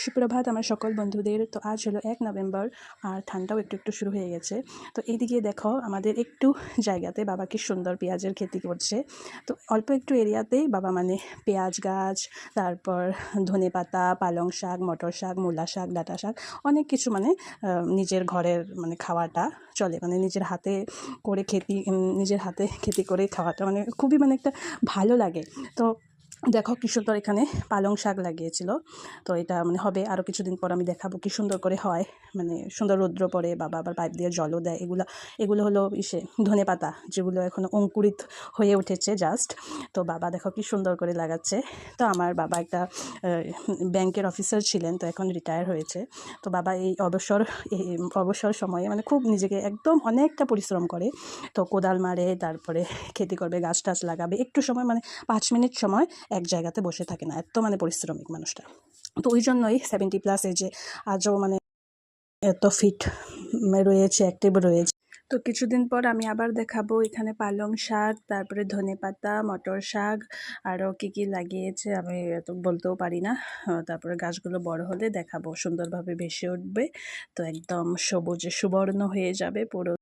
সুপ্রভাত আমার সকল বন্ধুদের। তো আজ হলো 1 নভেম্বর আর ঠান্ডাও একটু একটু শুরু হয়ে গেছে। তো এইদিকে দেখো আমাদের একটু জায়গাতে বাবা কি সুন্দর পেঁয়াজের ক্ষেতি করছে। তো অল্প একটু এরিয়াতেই বাবা মানে পেঁয়াজ গাছ, তারপর ধনেপাতা, পালং শাক, মটর শাক, মূলা শাক, ডাঁটা শাক অনেক কিছু মানে নিজের ঘরের মানে খাওয়াটা চলে, মানে নিজের হাতে করে নিজের হাতে খেতি করে খাওয়াটা মানে খুবই মানে একটা ভালো লাগে। তো দেখো কি সুন্দর এখানে পালং শাক লাগিয়েছিল। তো এটা মানে হবে আরও কিছুদিন পর, আমি দেখাবো কি সুন্দর করে হয়, মানে সুন্দর রৌদ্র পড়ে, বাবা আবার পাইপ দিয়ে জলও দেয়। এগুলো হলো ধনেপাতা যেগুলো এখনও অঙ্কুরিত হয়ে উঠেছে জাস্ট। তো বাবা দেখো কি সুন্দর করে লাগাচ্ছে। তো আমার বাবা একটা ব্যাংকের অফিসার ছিলেন, তো এখন রিটায়ার হয়েছে। তো বাবা এই অবসর সময়ে মানে খুব নিজেকে একদম অনেকটা পরিশ্রম করে। তো কোদাল মারে, তারপরে খেতি করবে, গাছ টাছ লাগাবে, একটু সময় মানে 5 মিনিট সময় এক জায়গাতে বসে থাকে না, এত মানে পরিশ্রমিক মানুষটা। তো ওই জন্যই 70+ এজে আজও মানে এত ফিট রয়েছে, অ্যাক্টিভ রয়েছে। তো কিছুদিন পর আমি আবার দেখাবো এখানে পালং শাক, তারপরে ধনেপাতা, মটর শাক, আরও কী কী লাগিয়েছে আমি এত বলতেও পারি না। তারপরে গাছগুলো বড় হলে দেখাবো, সুন্দরভাবে ভেসে উঠবে, তো একদম সবুজে সুবর্ণ হয়ে যাবে পুরো